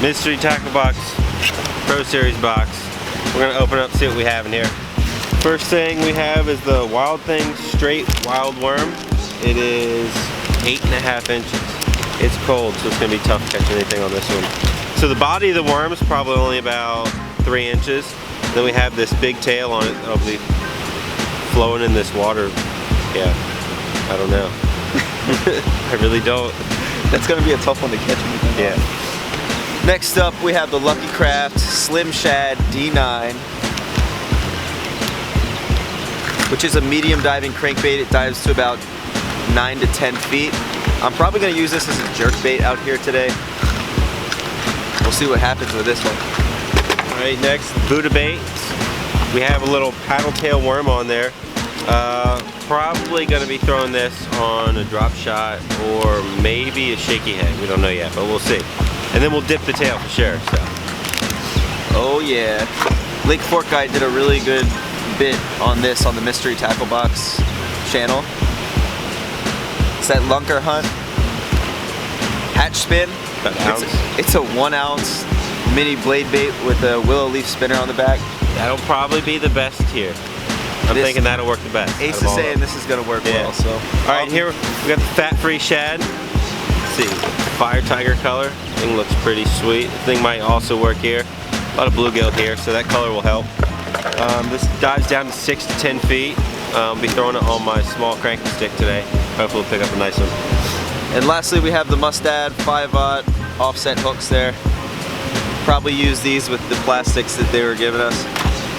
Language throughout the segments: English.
mystery tackle box, Pro Series box. We're gonna open up, see what we have in here. First thing we have is the Wild Thing Straight Wild Worm. It is 8.5 inches. It's cold, so it's gonna be tough catching anything on this one. So the body of the worm is probably only about 3 inches. Then we have this big tail on it that'll be flowing in this water. Yeah, I don't know. I really don't. That's gonna be a tough one to catch. Yeah. Next up, we have the Lucky Craft Slim Shad D9, which is a medium diving crankbait. It dives to about 9 to 10 feet. I'm probably gonna use this as a jerk bait out here today. We'll see what happens with this one. All right, next, Buddha bait. We have a little paddle tail worm on there. Probably gonna be throwing this on a drop shot or maybe a shaky head. We don't know yet, but we'll see. And then we'll dip the tail for sure. So. Oh yeah. Lake Fork guy did a really good bit on this on the Mystery Tackle Box channel. It's that lunker hunt. Hatch spin. About an ounce. It's a 1 ounce mini blade bait with a willow leaf spinner on the back. That'll probably be the best here. I'm thinking that'll work the best. Ace is saying this is gonna work well, so. All right, here we got the fat-free shad. Let's see, fire tiger color. Thing looks pretty sweet. The thing might also work here. A lot of bluegill here, so that color will help. This dives down to 6 to 10 feet. I'll be throwing it on my small cranky stick today. Hopefully we'll pick up a nice one. And lastly, we have the Mustad 5/0 offset hooks there. Probably use these with the plastics that they were giving us.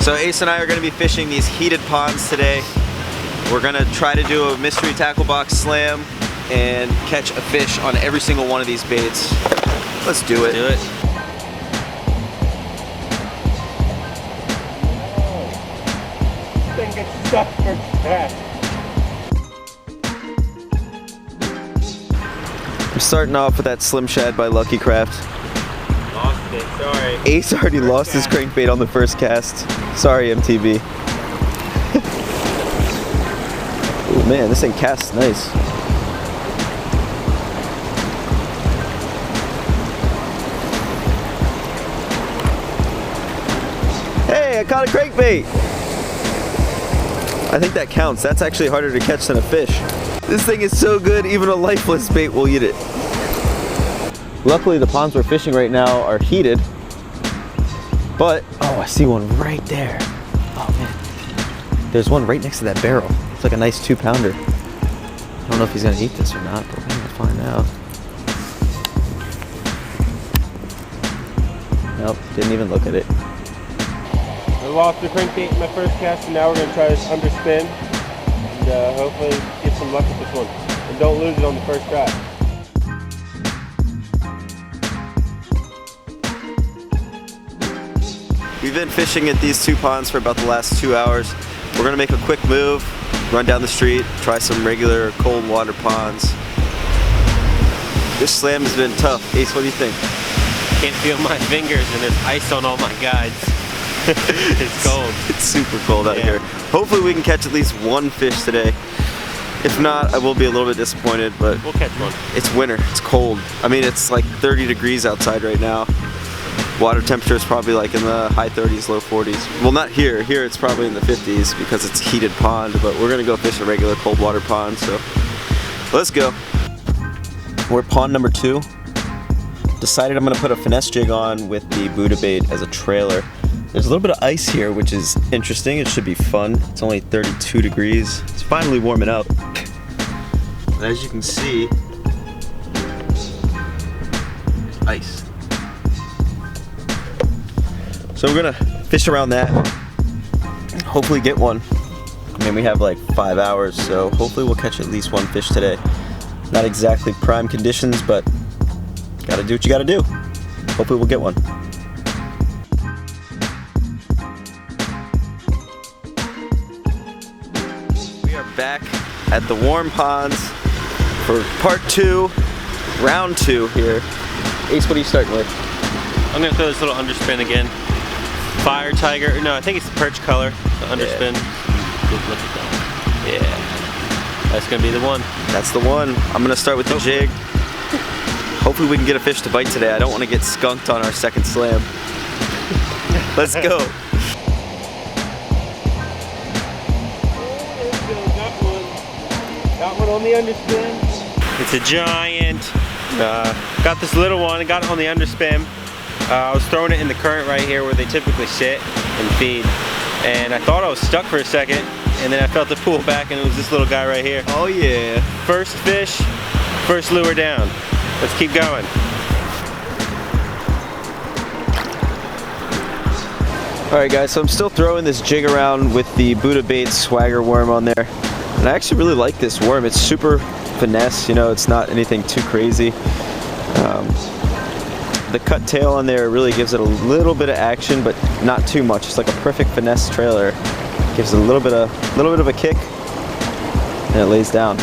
So Ace and I are going to be fishing these heated ponds today. We're going to try to do a mystery tackle box slam and catch a fish on every single one of these baits. Let's do it. Do it. Thing gets stuck for that. I'm starting off with that Slim Shad by Lucky Craft. Lost it, sorry. Ace already lost his crankbait on the first cast. Sorry, MTV. Oh man, this thing casts nice. Hey, I caught a crankbait! I think that counts. That's actually harder to catch than a fish. This thing is so good, even a lifeless bait will eat it. Luckily, the ponds we're fishing right now are heated. But, oh, I see one right there. Oh man. There's one right next to that barrel. It's like a nice 2-pounder. I don't know if he's gonna eat this or not, but we're gonna find out. Nope, didn't even look at it. I lost the crankbait in my first cast, and now we're gonna try this underspin. And hopefully get some luck with this one. And don't lose it on the first try. We've been fishing at these 2 ponds for about the last 2 hours. We're gonna make a quick move, run down the street, try some regular cold water ponds. This slam has been tough. Ace, what do you think? Can't feel my fingers, and there's ice on all my guides. It's cold. It's super cold out here. Hopefully we can catch at least one fish today. If not, I will be a little bit disappointed, but we'll catch one. It's winter, it's cold. I mean, it's like 30 degrees outside right now. Water temperature is probably like in the high 30s, low 40s. Well, not here. Here it's probably in the 50s because it's a heated pond, but we're gonna go fish a regular cold water pond, so let's go. We're at pond number 2. Decided I'm gonna put a finesse jig on with the Buddha bait as a trailer. There's a little bit of ice here, which is interesting. It should be fun. It's only 32 degrees. It's finally warming up. And as you can see, ice. So we're gonna fish around that. Hopefully get one. I mean, we have like 5 hours, so hopefully we'll catch at least one fish today. Not exactly prime conditions, but gotta do what you gotta do. Hopefully we'll get one. Back at the warm ponds for part 2, round 2 here. Ace, what are you starting with? I'm gonna throw this little underspin again. Fire tiger, no, I think it's the perch color, the underspin. Good look at that. Yeah, that's gonna be the one. That's the one. I'm gonna start with the jig. Hopefully we can get a fish to bite today. I don't want to get skunked on our second slam. Let's go. Got one on the underspin. It's a giant. Got this little one, got it on the underspin. I was throwing it in the current right here where they typically sit and feed. And I thought I was stuck for a second, and then I felt it pull back, and it was this little guy right here. Oh yeah. First fish, first lure down. Let's keep going. Alright guys, so I'm still throwing this jig around with the Buddha bait swagger worm on there. And I actually really like this worm. It's super finesse, you know, it's not anything too crazy. The cut tail on there really gives it a little bit of action, but not too much. It's like a perfect finesse trailer. Gives it a little bit of a kick, and it lays down.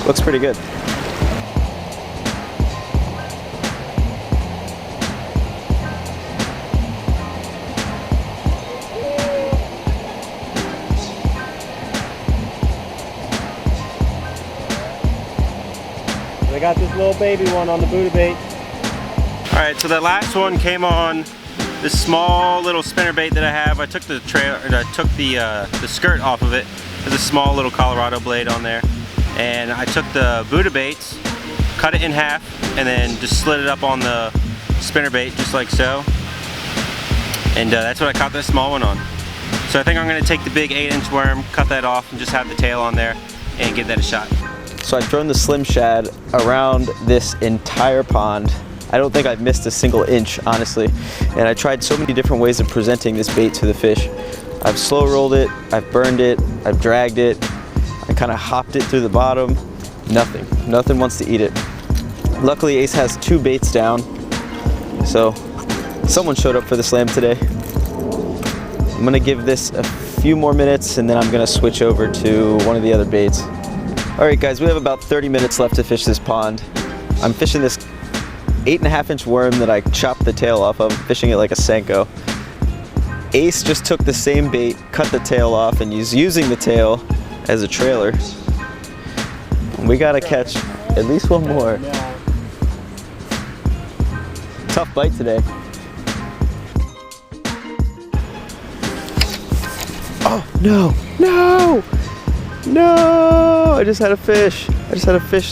Looks pretty good. I got this little baby one on the Buddha bait. Alright, so that last one came on this small little spinnerbait that I have. I took the skirt off of it. There's a small little Colorado blade on there. And I took the Buddha baits, cut it in half, and then just slid it up on the spinnerbait just like so. And that's what I caught that small one on. So I think I'm going to take the big 8-inch worm, cut that off, and just have the tail on there and give that a shot. So I've thrown the slim shad around this entire pond. I don't think I've missed a single inch, honestly. And I tried so many different ways of presenting this bait to the fish. I've slow rolled it, I've burned it, I've dragged it, I kind of hopped it through the bottom. Nothing wants to eat it. Luckily Ace has 2 baits down, so someone showed up for the slam today. I'm gonna give this a few more minutes and then I'm gonna switch over to one of the other baits. All right guys, we have about 30 minutes left to fish this pond. I'm fishing this 8.5-inch worm that I chopped the tail off of, fishing it like a Senko. Ace just took the same bait, cut the tail off, and is using the tail as a trailer. We gotta catch at least one more. Tough bite today. Oh, no, no! No! I just had a fish.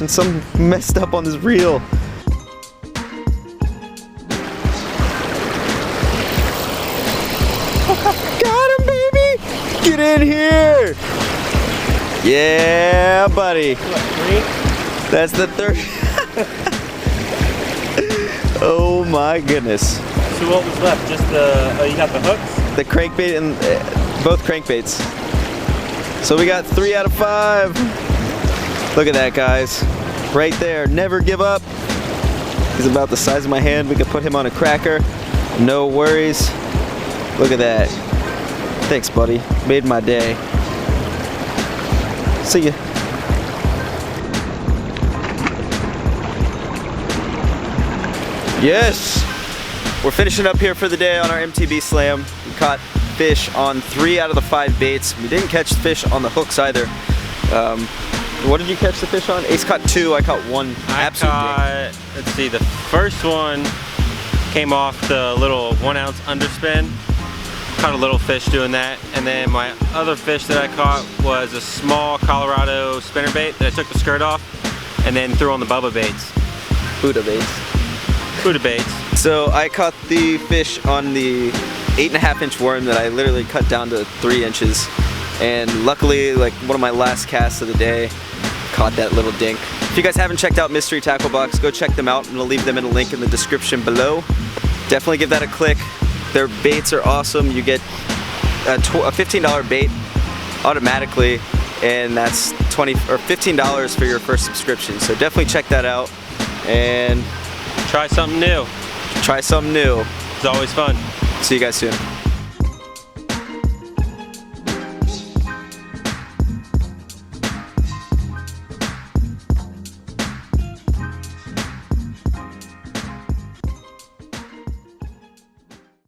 And something messed up on this reel. Got him, baby! Get in here! Yeah, buddy. That's the third. Oh my goodness. So what was left? Just the, oh, you got the hooks? The crankbait and both crankbaits. So we got 3 out of 5. Look at that, guys. Right there. Never give up. He's about the size of my hand. We could put him on a cracker. No worries. Look at that. Thanks, buddy. Made my day. See ya. Yes! We're finishing up here for the day on our MTB slam. We caught fish on 3 out of the 5 baits. We didn't catch fish on the hooks either. What did you catch the fish on? Ace caught 2, I caught 1. Let's see, the first one came off the little 1-ounce underspin. Caught a little fish doing that. And then my other fish that I caught was a small Colorado spinnerbait that I took the skirt off and then threw on the Bubba baits. Buddha baits. Buddha baits. So I caught the fish on the 8.5-inch worm that I literally cut down to 3 inches. And luckily, like one of my last casts of the day, caught that little dink. If you guys haven't checked out Mystery Tackle Box, go check them out. I'm gonna leave them in a link in the description below. Definitely give that a click. Their baits are awesome. You get a $15 bait automatically, and that's $20 or $15 for your first subscription. So definitely check that out and try something new. Try something new. It's always fun. See you guys soon.